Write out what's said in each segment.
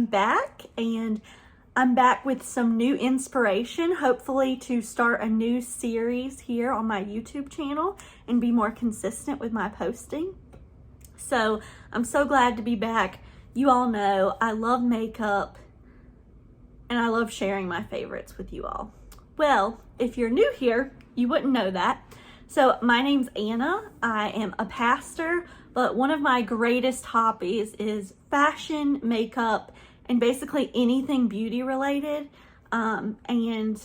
back, and I'm back with some new inspiration, hopefully to start a new series here on my YouTube channel and be more consistent with my posting. So I'm so glad to be back. You all know I love makeup and I love sharing my favorites with you all. Well, if you're new here, you wouldn't know that. So my name's Anna. I am a pastor, but one of my greatest hobbies is fashion, makeup, and basically anything beauty related. And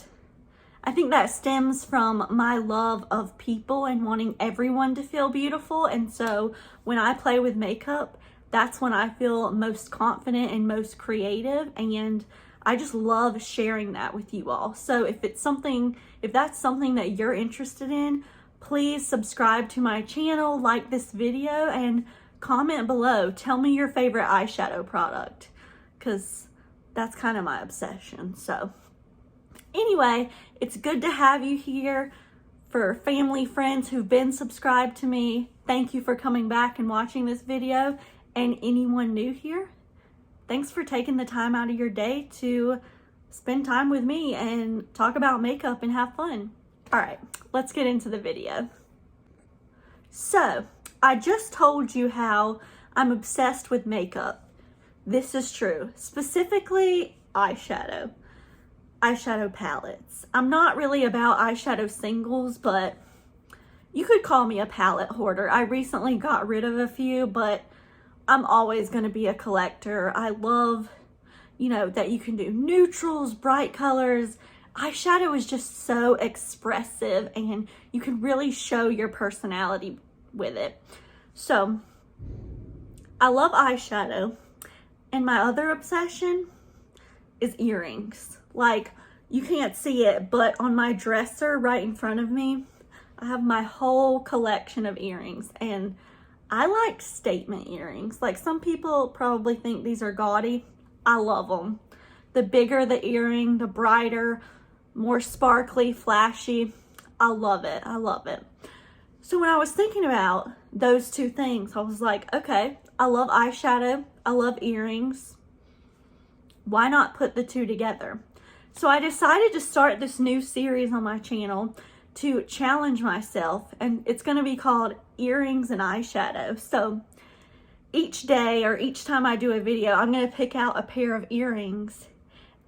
I think that stems from my love of people and wanting everyone to feel beautiful. And so when I play with makeup, that's when I feel most confident and most creative. And I just love sharing that with you all. So if that's something that you're interested in, please subscribe to my channel, like this video, and comment below. Tell me your favorite eyeshadow product, because that's kind of my obsession. So anyway, it's good to have you here. For family, friends who've been subscribed to me, thank you for coming back and watching this video. And anyone new here, thanks for taking the time out of your day to spend time with me and talk about makeup and have fun. All right, let's get into the video. So, I just told you how I'm obsessed with makeup. This is true, specifically eyeshadow palettes. I'm not really about eyeshadow singles, but you could call me a palette hoarder. I recently got rid of a few, but I'm always going to be a collector. I love, that you can do neutrals, bright colors. Eyeshadow is just so expressive and you can really show your personality with it. So I love eyeshadow, and my other obsession is earrings. Like, you can't see it, but on my dresser right in front of me, I have my whole collection of earrings, and I like statement earrings. Like, some people probably think these are gaudy. I love them. The bigger the earring, the brighter, more sparkly, flashy. I love it. I love it. So when I was thinking about those two things, I was like, okay, I love eyeshadow. I love earrings. Why not put the two together? So I decided to start this new series on my channel to challenge myself, and it's going to be called Earrings and Eyeshadow. So each day or each time I do a video, I'm going to pick out a pair of earrings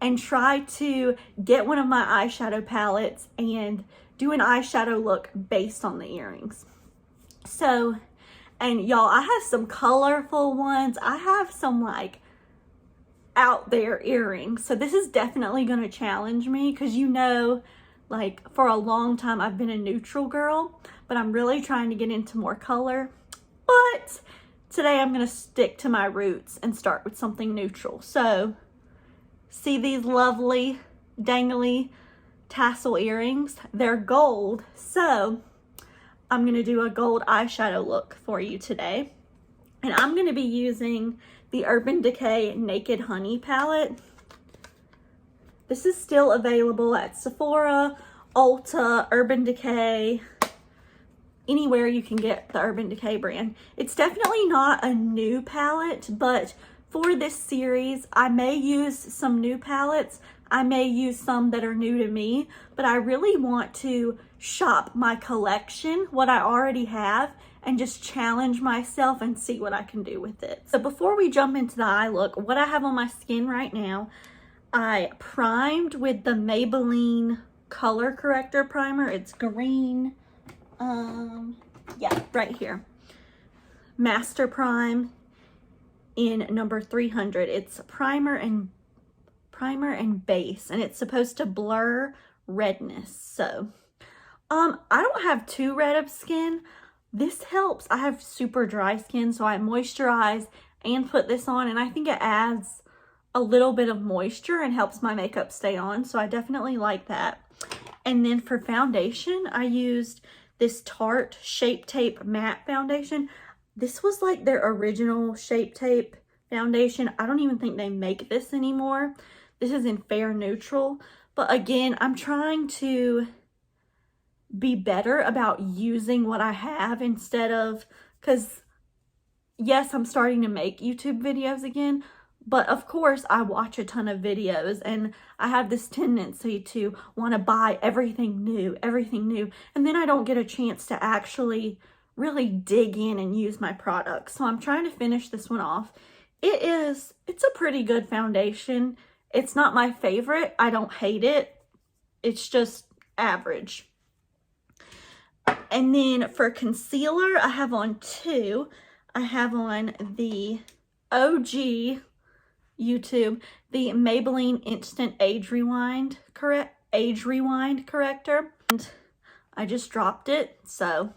and try to get one of my eyeshadow palettes and do an eyeshadow look based on the earrings. So, and y'all, I have some colorful ones. I have some like out there earrings. So this is definitely going to challenge me, because like for a long time I've been a neutral girl, but I'm really trying to get into more color. But today I'm going to stick to my roots and start with something neutral. So see these lovely dangly tassel earrings? They're gold. So I'm going to do a gold eyeshadow look for you today. And I'm going to be using the Urban Decay Naked Honey palette. This is still available at Sephora, Ulta, Urban Decay, anywhere you can get the Urban Decay brand. It's definitely not a new palette, but for this series, I may use some new palettes. I may use some that are new to me, but I really want to shop my collection, what I already have, and just challenge myself and see what I can do with it. So before we jump into the eye look, what I have on my skin right now, I primed with the Maybelline Color Corrector Primer. It's green. Yeah, right here. Master Prime in number 300. It's primer and base, and it's supposed to blur redness. So I don't have too red of skin. This helps. I have super dry skin, so I moisturize and put this on, and I think it adds a little bit of moisture and helps my makeup stay on, so I definitely like that. And then for foundation, I used this Tarte Shape Tape Matte Foundation. This was like their original Shape Tape foundation. I don't even think they make this anymore. This is in Fair Neutral. But again, I'm trying to be better about using what I have instead of, because yes, I'm starting to make YouTube videos again, But of course, I watch a ton of videos and I have this tendency to want to buy everything new, and then I don't get a chance to actually really dig in and use my products. So I'm trying to finish this one off. It's a pretty good foundation. It's not my favorite. I don't hate it. It's just average. And then for concealer, I have on two. I have on the OG YouTube, the Maybelline Instant Age Rewind Corrector. And I just dropped it, so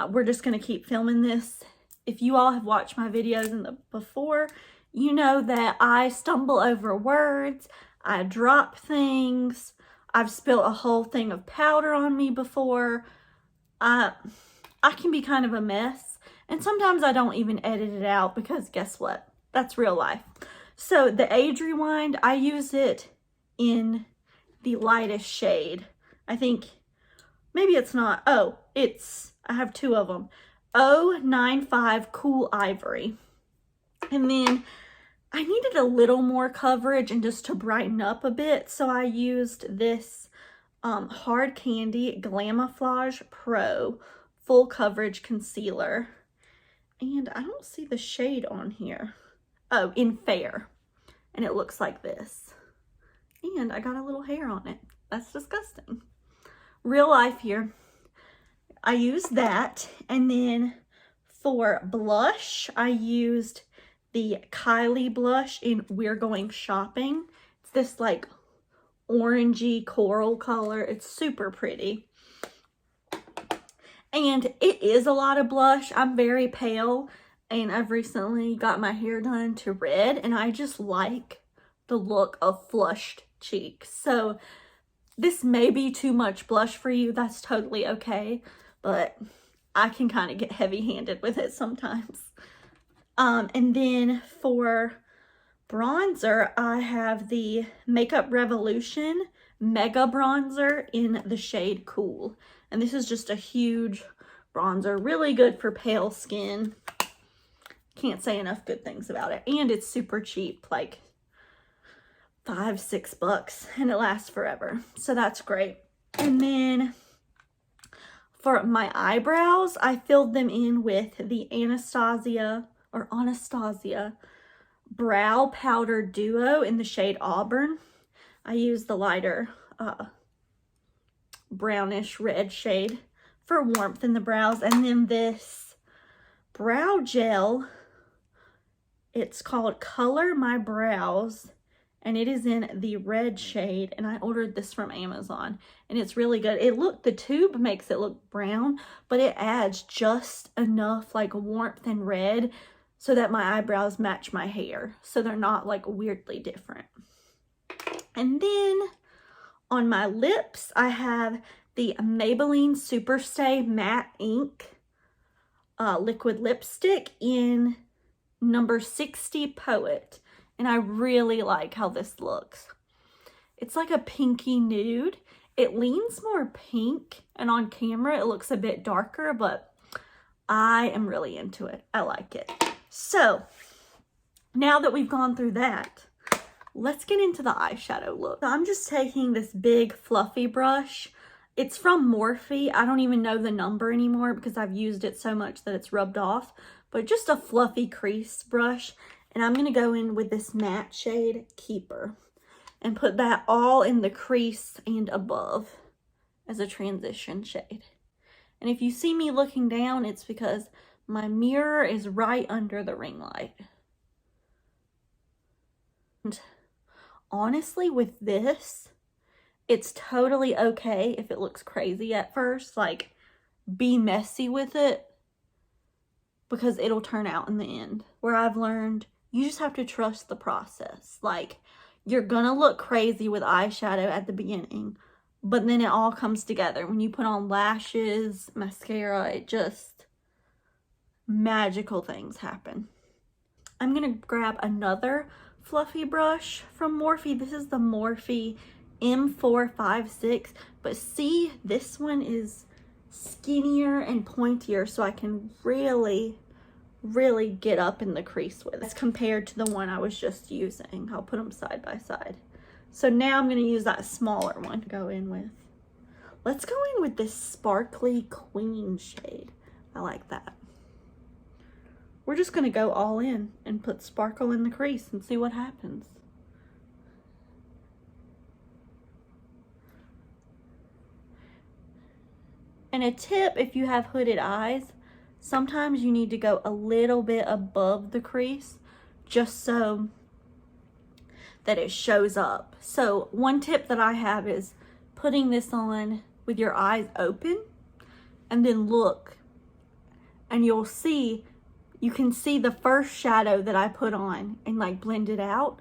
we're just going to keep filming this. If you all have watched my videos before, you know that I stumble over words, I drop things, I've spilled a whole thing of powder on me before. I can be kind of a mess, and sometimes I don't even edit it out because guess what? That's real life. So the Age Rewind, I use it in the lightest shade. I think, maybe it's not, I have two of them. 095 Cool Ivory. And then I needed a little more coverage and just to brighten up a bit, so I used this Hard Candy Glamouflage Pro Full Coverage Concealer. And I don't see the shade on here. Oh, in Fair. And it looks like this. And I got a little hair on it. That's disgusting. Real life here. I used that. And then for blush, I used the Kylie blush in We're Going Shopping. It's this like orangey coral color. It's super pretty. And it is a lot of blush. I'm very pale. And I've recently got my hair done to red, and I just like the look of flushed cheeks. So this may be too much blush for you. That's totally okay, but I can kind of get heavy-handed with it sometimes. And then for bronzer, I have the Makeup Revolution Mega Bronzer in the shade Cool. And this is just a huge bronzer, really good for pale skin. Can't say enough good things about it. And it's super cheap, like $5-6, and it lasts forever. So that's great. And then for my eyebrows, I filled them in with the Anastasia Brow Powder Duo in the shade Auburn. I used the lighter brownish red shade for warmth in the brows. And then this brow gel, it's called Color My Brows, and it is in the red shade, and I ordered this from Amazon, and it's really good. The tube makes it look brown, but it adds just enough like warmth and red so that my eyebrows match my hair, so they're not like weirdly different. And then on my lips, I have the Maybelline Superstay Matte Ink liquid lipstick in number 60 Poet, and I really like how this looks. It's like a pinky nude. It leans more pink, and on camera it looks a bit darker, but I am really into it. I like it. So now that we've gone through that, let's get into the eyeshadow look. So I'm just taking this big fluffy brush. It's from Morphe. I don't even know the number anymore because I've used it so much that it's rubbed off, but just a fluffy crease brush. And I'm going to go in with this matte shade Keeper and put that all in the crease and above as a transition shade. And if you see me looking down, it's because my mirror is right under the ring light. And honestly, with this, it's totally okay if it looks crazy at first. Like, be messy with it, because it'll turn out in the end. Where I've learned, you just have to trust the process. Like, you're gonna look crazy with eyeshadow at the beginning, but then it all comes together. When you put on lashes, mascara, it just, magical things happen. I'm gonna grab another fluffy brush from Morphe. This is the Morphe M456, but see, this one is skinnier and pointier, so I can really really get up in the crease with as compared to the one I was just using. I'll put them side by side. So now I'm going to use that smaller one to go in with. Let's go in with this sparkly queen shade. I like that. We're just going to go all in and put sparkle in the crease and see what happens. And a tip, if you have hooded eyes, sometimes you need to go a little bit above the crease just so that it shows up. So one tip that I have is putting this on with your eyes open and then look, and you'll see, you can see the first shadow that I put on and like blend it out.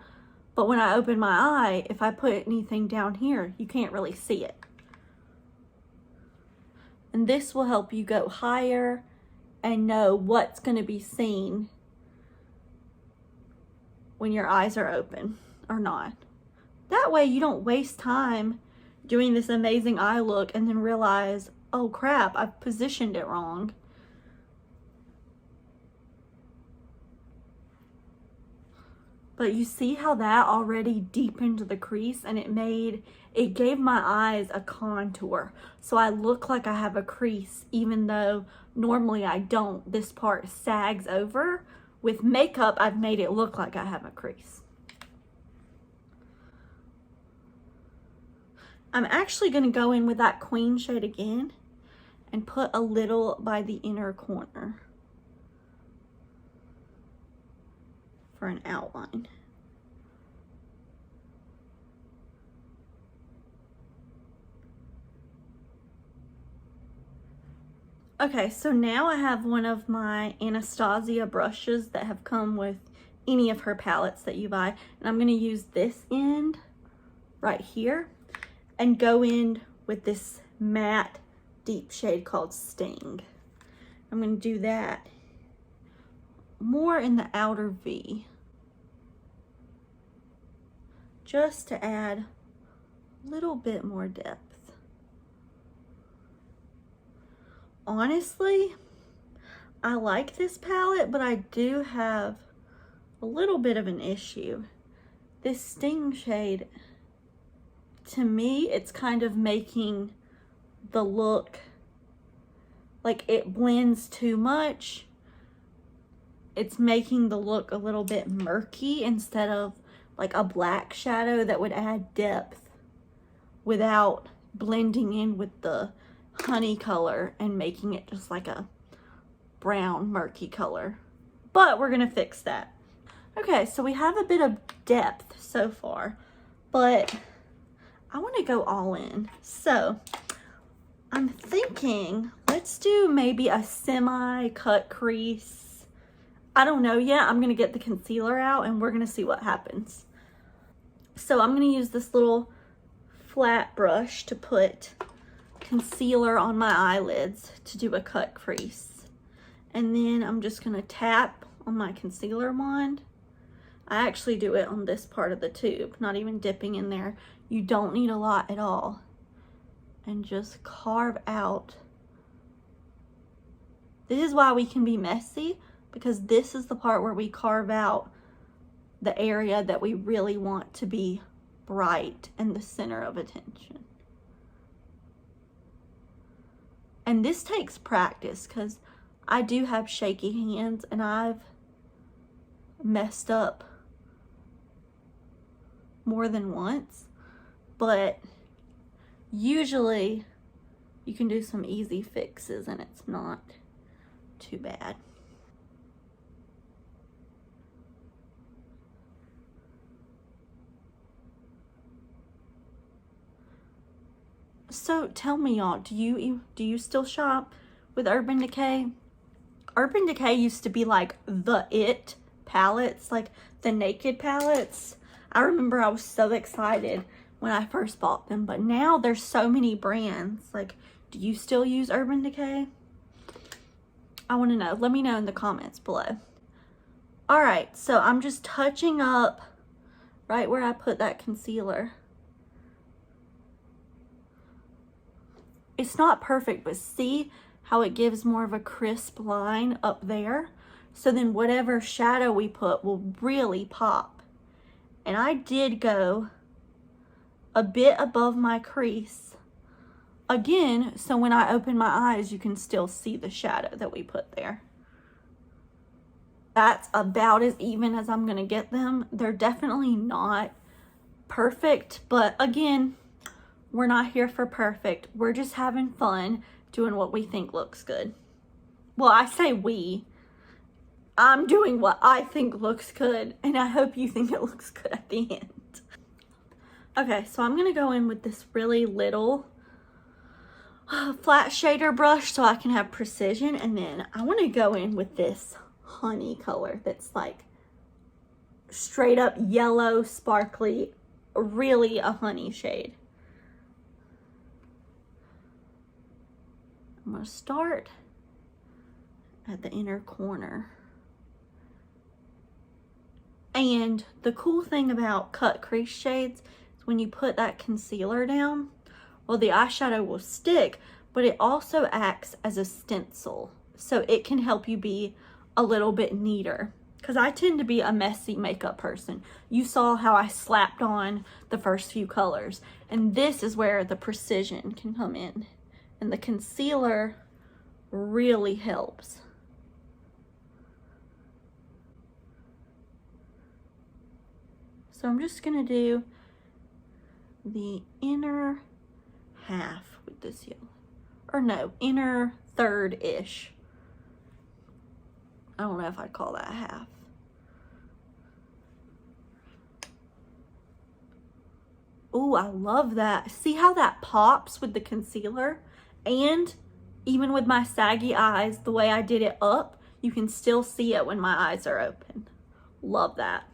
But when I open my eye, if I put anything down here, you can't really see it. And this will help you go higher and know what's going to be seen when your eyes are open or not. That way you don't waste time doing this amazing eye look and then realize, oh crap, I've positioned it wrong. But you see how that already deepened the crease, and it gave my eyes a contour. So I look like I have a crease, even though normally I don't. This part sags over. With makeup, I've made it look like I have a crease. I'm actually gonna go in with that queen shade again and put a little by the inner corner for an outline. Okay, so now I have one of my Anastasia brushes that have come with any of her palettes that you buy, and I'm going to use this end right here and go in with this matte deep shade called Sting. I'm going to do that more in the outer V, just to add a little bit more depth. Honestly, I like this palette, but I do have a little bit of an issue. This Sting shade, to me, it's kind of making the look like it blends too much. It's making the look a little bit murky instead of like a black shadow that would add depth without blending in with the honey color and making it just like a brown murky color. But we're gonna fix that. Okay, so we have a bit of depth so far, but I want to go all in. So I'm thinking let's do maybe a semi-cut crease. I don't know yet. I'm gonna get the concealer out and we're gonna see what happens. So I'm gonna use this little flat brush to put concealer on my eyelids to do a cut crease. And then I'm just gonna tap on my concealer wand. I actually do it on this part of the tube, not even dipping in there. You don't need a lot at all. And just carve out. This is why we can be messy, because this is the part where we carve out the area that we really want to be bright and the center of attention. And this takes practice because I do have shaky hands and I've messed up more than once, but usually you can do some easy fixes and it's not too bad. So tell me y'all, do you still shop with Urban Decay? Urban Decay used to be like the it palettes, like the naked palettes. I remember I was so excited when I first bought them, but now there's so many brands. Like, do you still use Urban Decay? I want to know. Let me know in the comments below. All right, so I'm just touching up right where I put that concealer. It's not perfect, but see how it gives more of a crisp line up there? So then whatever shadow we put will really pop. And I did go a bit above my crease again, so when I open my eyes, you can still see the shadow that we put there. That's about as even as I'm gonna get them. They're definitely not perfect, but again, we're not here for perfect. We're just having fun doing what we think looks good. Well, I say we. I'm doing what I think looks good, and I hope you think it looks good at the end. Okay, so I'm gonna go in with this really little flat shader brush so I can have precision, and then I want to go in with this honey color that's like straight up yellow, sparkly, really a honey shade. I'm going to start at the inner corner. And the cool thing about cut crease shades is when you put that concealer down, well, the eyeshadow will stick, but it also acts as a stencil. So it can help you be a little bit neater. Because I tend to be a messy makeup person. You saw how I slapped on the first few colors. And this is where the precision can come in. And the concealer really helps. So I'm just going to do the inner half with this yellow. Or no, inner third-ish. I don't know if I'd call that half. Ooh, I love that. See how that pops with the concealer? And even with my saggy eyes, the way I did it up, you can still see it when my eyes are open. Love that.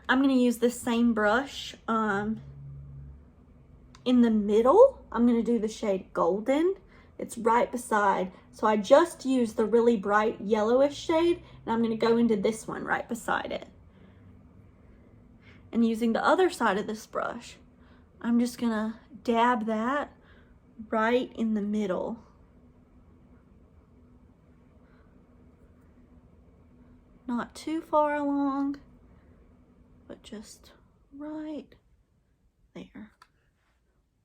I'm going to use this same brush in the middle. I'm going to do the shade Golden. It's right beside. So I just used the really bright yellowish shade, and I'm going to go into this one right beside it. And using the other side of this brush, I'm just going to dab that right in the middle. Not too far along, but just right there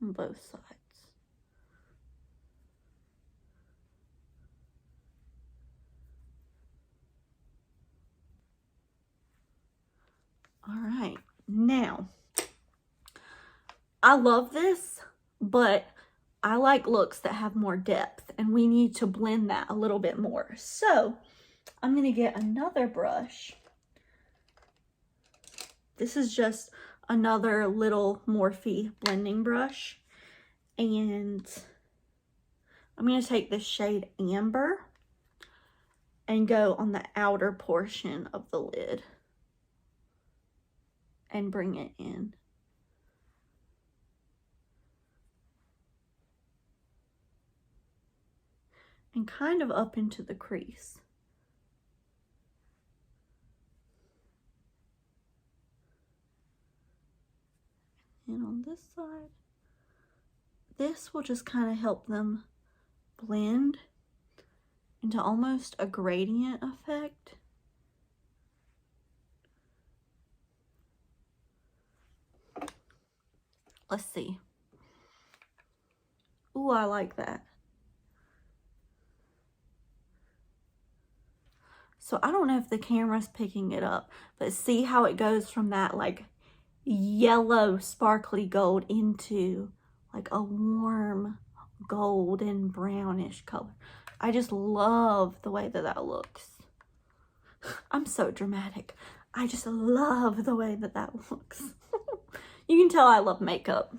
on both sides. All right, now, I love this, but I like looks that have more depth, and we need to blend that a little bit more. So I'm gonna get another brush. This is just another little Morphe blending brush, and I'm gonna take this shade Amber and go on the outer portion of the lid and bring it in. And kind of up into the crease. And on this side, this will just kind of help them blend into almost a gradient effect. Let's see. Ooh, I like that. So I don't know if the camera's picking it up, but see how it goes from that like yellow sparkly gold into like a warm golden brownish color. I just love the way that that looks. I'm so dramatic. I just love the way that that looks. You can tell I love makeup.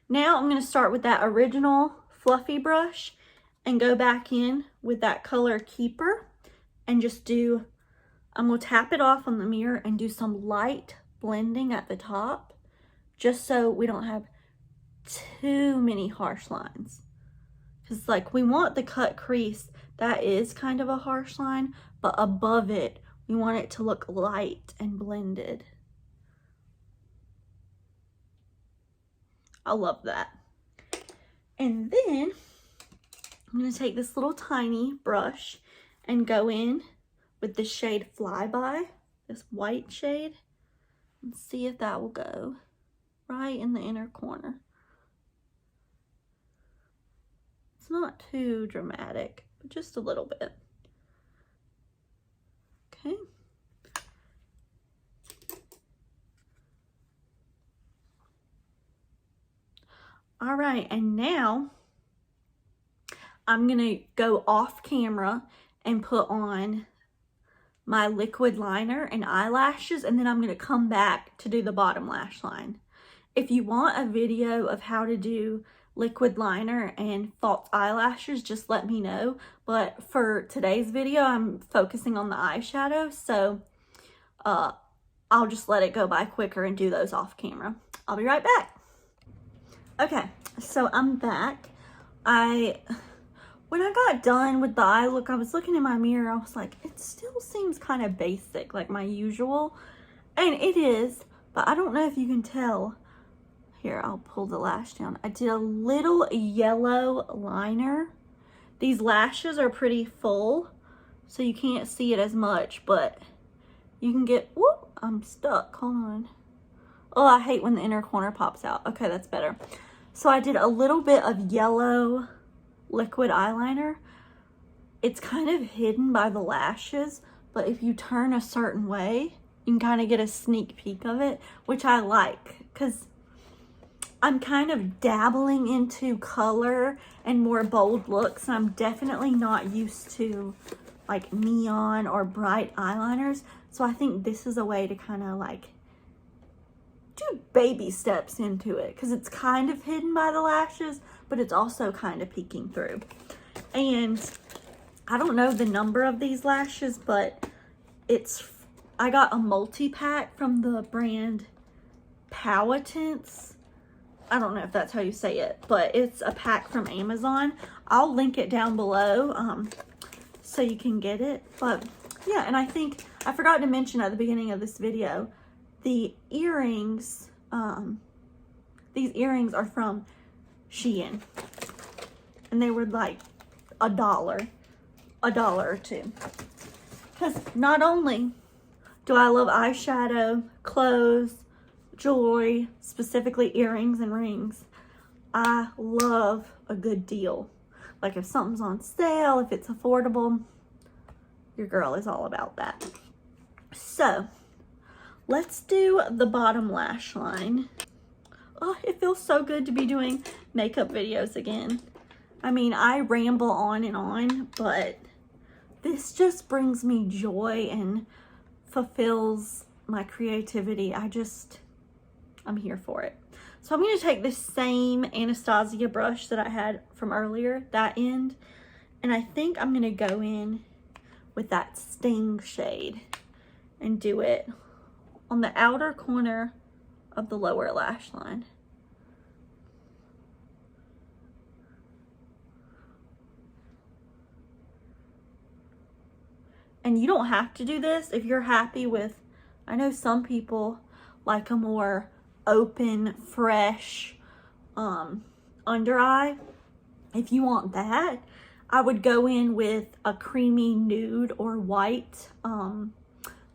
Now I'm going to start with that original fluffy brush and go back in with that color Keeper and just do, I'm going to tap it off on the mirror and do some light blending at the top, just so we don't have too many harsh lines. Because like we want the cut crease, that is kind of a harsh line, but above it, we want it to look light and blended. I love that. And then I'm going to take this little tiny brush and go in with the shade Flyby, this white shade, and see if that will go right in the inner corner. It's not too dramatic, but just a little bit. Okay. All right, and now I'm gonna go off camera and put on my liquid liner and eyelashes, and then I'm gonna come back to do the bottom lash line. If you want a video of how to do liquid liner and false eyelashes, just let me know. But for today's video, I'm focusing on the eyeshadow, so I'll just let it go by quicker and do those off camera. I'll be right back. Okay, so I'm back. When I got done with the eye look, I was looking in my mirror, I was like, it still seems kind of basic, like my usual. And it is, but I don't know if you can tell. Here, I'll pull the lash down. I did a little yellow liner. These lashes are pretty full, so you can't see it as much, but you can get, whoop, I'm stuck, hold on. Oh, I hate when the inner corner pops out. Okay, that's better. So I did a little bit of yellow liquid eyeliner. It's kind of hidden by the lashes, but if you turn a certain way, you can kind of get a sneak peek of it, which I like, because I'm kind of dabbling into color and more bold looks. I'm definitely not used to like neon or bright eyeliners, so I think this is a way to kind of like do baby steps into it, because it's kind of hidden by the lashes, but it's also kind of peeking through. And I don't know the number of these lashes, but I got a multi-pack from the brand Powetance. I don't know if that's how you say it, but it's a pack from Amazon. I'll link it down below so you can get it. But yeah, and I think I forgot to mention at the beginning of this video, the earrings, these earrings are from Shein, and they were like $1 or $2. Because not only do I love eyeshadow, clothes, jewelry, specifically earrings and rings, I love a good deal. Like if something's on sale, if it's affordable, your girl is all about that. So let's do the bottom lash line. Oh, it feels so good to be doing makeup videos again. I mean, I ramble on and on, but this just brings me joy and fulfills my creativity. I'm here for it. So I'm going to take this same Anastasia brush that I had from earlier, that end, and I think I'm going to go in with that Sting shade and do it on the outer corner of the lower lash line. And you don't have to do this if you're happy with, I know some people like a more open, fresh under eye. If you want that, I would go in with a creamy nude or white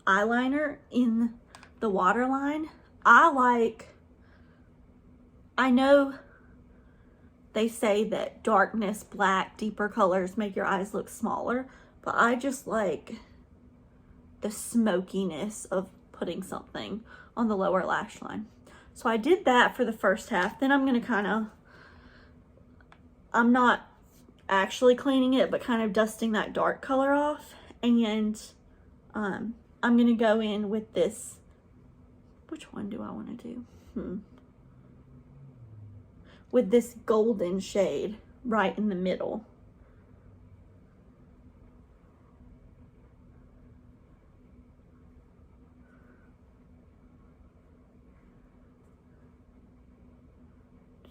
eyeliner in the waterline. I know they say that darkness, black, deeper colors make your eyes look smaller, but I just like the smokiness of putting something on the lower lash line. So I did that for the first half. Then I'm going to I'm not actually cleaning it, but kind of dusting that dark color off. And I'm going to go in with this. Which one do I want to do? With this golden shade right in the middle.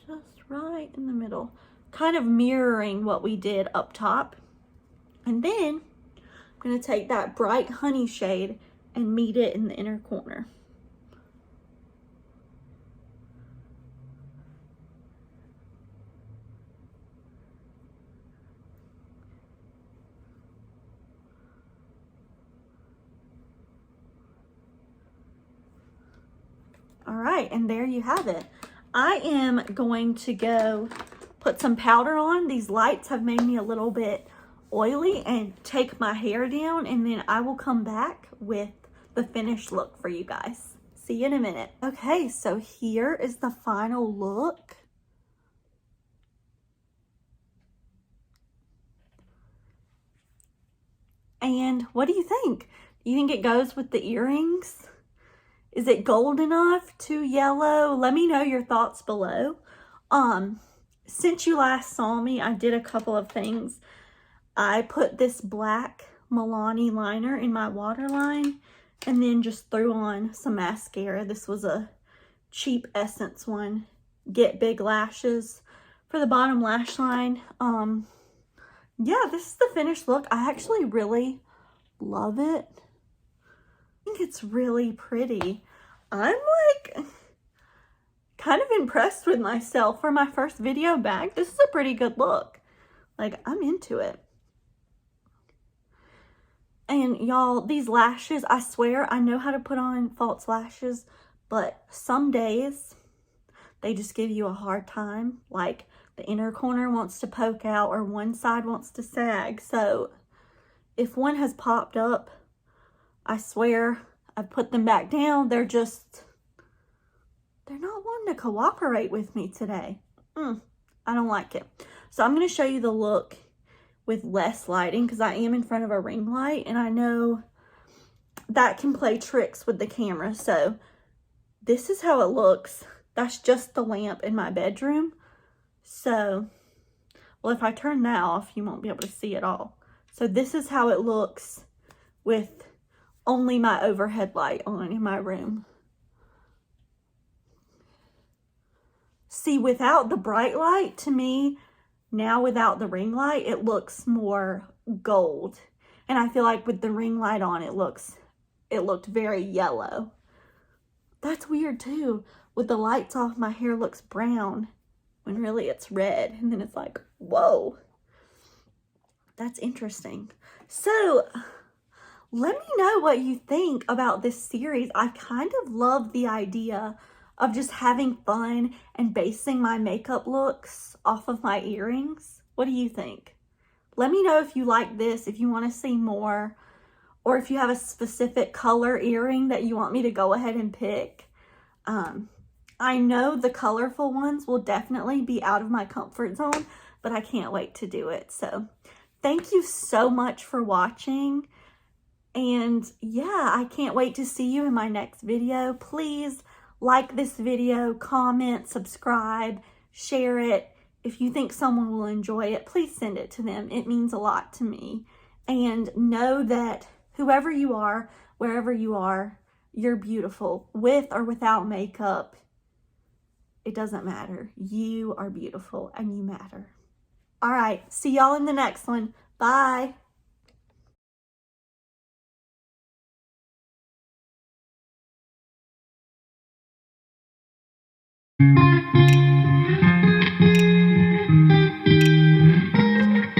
Just right in the middle, kind of mirroring what we did up top. And then I'm going to take that bright honey shade and meet it in the inner corner. All right, and there you have it. I am going to go put some powder on. These lights have made me a little bit oily, and take my hair down, and then I will come back with the finished look for you guys. See you in a minute. Okay, so here is the final look. And what do you think? Do you think it goes with the earrings? Is it gold enough? Too yellow? Let me know your thoughts below. Since you last saw me, I did a couple of things. I put this black Milani liner in my waterline and then just threw on some mascara. This was a cheap Essence one. Get Big Lashes for the bottom lash line. Yeah, this is the finished look. I actually really love it. I think it's really pretty. I'm like kind of impressed with myself for my first video back. This is a pretty good look. Like, I'm into it. And y'all, these lashes, I swear I know how to put on false lashes, but some days they just give you a hard time. Like, the inner corner wants to poke out or one side wants to sag. So if one has popped up, I swear I put them back down. They're not wanting to cooperate with me today. I don't like it. So I'm going to show you the look with less lighting because I am in front of a ring light, and I know that can play tricks with the camera. So this is how it looks. That's just the lamp in my bedroom. So, well, if I turn that off, you won't be able to see it all. So this is how it looks with only my overhead light on in my room. See, without the bright light, to me, now without the ring light, it looks more gold. And I feel like with the ring light on, it looked very yellow. That's weird too. With the lights off, my hair looks brown when really it's red. And then it's like, whoa, that's interesting. So let me know what you think about this series. I kind of love the idea of just having fun and basing my makeup looks off of my earrings. What do you think? Let me know if you like this, if you want to see more, or if you have a specific color earring that you want me to go ahead and pick. I know the colorful ones will definitely be out of my comfort zone, but I can't wait to do it. So thank you so much for watching. And yeah, I can't wait to see you in my next video. Please like this video, comment, subscribe, share it. If you think someone will enjoy it, please send it to them. It means a lot to me. And know that whoever you are, wherever you are, you're beautiful. With or without makeup, it doesn't matter. You are beautiful and you matter. All right, see y'all in the next one. Bye.